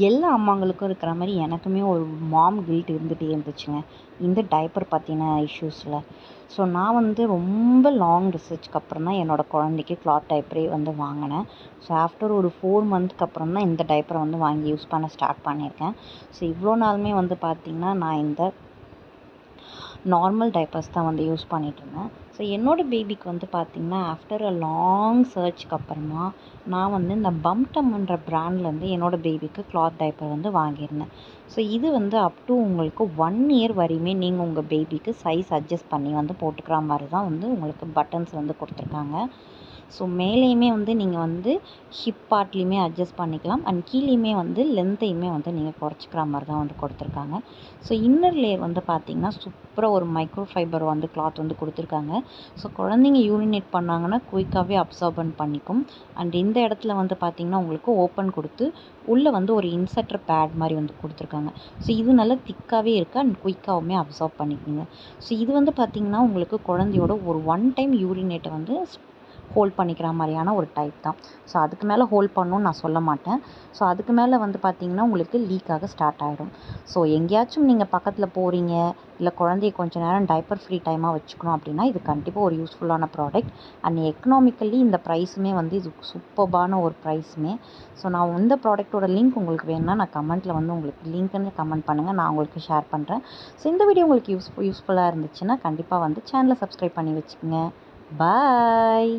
எல்லா அம்மாங்களுக்கும் இருக்கிற மாதிரி எனக்குமே ஒரு மாம் கில்ட் இருந்துகிட்டே இருந்துச்சுங்க இந்த டைப்பர் பற்றின இஷ்யூஸில். ஸோ நான் வந்து ரொம்ப லாங் ரிசர்ச்க்கு அப்புறம் தான் என்னோடய குழந்தைக்கு கிளாத் டைப்பரே வந்து வாங்கினேன். ஸோ ஆஃப்டர் ஒரு 4 மந்த்க்கு அப்புறம் தான் இந்த டைப்பரை வந்து வாங்கி யூஸ் பண்ண ஸ்டார்ட் பண்ணியிருக்கேன். ஸோ இவ்வளோ நாளுமே வந்து பார்த்திங்கன்னா நான் இந்த நார்மல் டைப்பர்ஸ் தான் வந்து யூஸ் பண்ணிகிட்ருந்தேன். ஸோ என்னோடய பேபிக்கு வந்து பார்த்திங்கன்னா ஆஃப்டர் அ லாங் சர்ச்சுக்கு அப்புறமா நான் வந்து இந்த பம்டம்ன்ற ப்ராண்ட்லேருந்து என்னோடய பேபிக்கு கிளாத் டைப்பர் வந்து வாங்கியிருந்தேன். ஸோ இது வந்து அப் டு உங்களுக்கு 1 இயர் வரையுமே நீங்கள் உங்கள் பேபிக்கு சைஸ் அட்ஜஸ்ட் பண்ணி வந்து போட்டுக்கிற மாதிரி தான் வந்து உங்களுக்கு பட்டன்ஸ் வந்து கொடுத்துருக்காங்க. ஸோ மேலேயுமே வந்து நீங்கள் வந்து ஹிப் பார்ட்லேயுமே அட்ஜஸ்ட் பண்ணிக்கலாம் அண்ட் கீழேயுமே வந்து லென்த்தையுமே வந்து நீங்கள் குறைச்சிக்கிற மாதிரி தான் வந்து கொடுத்துருக்காங்க. ஸோ இன்னர் லேயர் வந்து பார்த்திங்கன்னா சூப்பராக ஒரு மைக்ரோ ஃபைபர் வந்து கிளாத் வந்து கொடுத்துருக்காங்க. ஸோ குழந்தைங்க யூரினேட் பண்ணாங்கன்னா குயிக்காகவே அப்சார்பன் பண்ணிக்கும். அண்ட் இந்த இடத்துல வந்து பார்த்திங்கன்னா உங்களுக்கு ஓப்பன் கொடுத்து உள்ளே வந்து ஒரு இன்செர்டர் பேட் மாதிரி வந்து கொடுத்துருக்காங்க. ஸோ இது நல்லா திக்காகவே இருக்குது அண்ட் குயிக்காகவுமே அப்சார்ப் பண்ணிக்குங்க. ஸோ இது வந்து பார்த்திங்கன்னா உங்களுக்கு குழந்தையோட ஒரு 1 டைம் யூரினேட்டை வந்து ஹோல்ட் பண்ணிக்கிற மாதிரியான ஒரு டைப் தான். ஸோ அதுக்கு மேலே ஹோல்ட் பண்ணணும்னு நான் சொல்ல மாட்டேன். ஸோ அதுக்கு மேலே வந்து பார்த்திங்கன்னா உங்களுக்கு லீக் ஆக ஸ்டார்ட் ஆகிடும். ஸோ எங்கேயாச்சும் நீங்கள் பக்கத்தில் போகிறீங்க இல்லை குழந்தைய கொஞ்சம் நேரம் டைப்பர் ஃப்ரீ டைமாக வச்சுக்கணும் அப்படின்னா இது கண்டிப்பாக ஒரு யூஸ்ஃபுல்லான ப்ராடக்ட். அண்ட் எக்கனாமிக்கலி இந்த ப்ரைஸுமே வந்து இது சூப்பர்பான ஒரு ப்ரைஸுமே. ஸோ நான் இந்த ப்ராடக்ட்டோட லிங்க் உங்களுக்கு வேணும்னா நான் கமெண்ட்டில் வந்து உங்களுக்கு லிங்க்னு கமெண்ட் பண்ணுங்கள், நான் உங்களுக்கு ஷேர் பண்ணுறேன். ஸோ இந்த வீடியோ உங்களுக்கு யூஸ்ஃபுல்லாக இருந்துச்சுன்னா கண்டிப்பாக வந்து சேனலை சப்ஸ்கிரைப் பண்ணி வச்சுக்கோங்க. பாய்.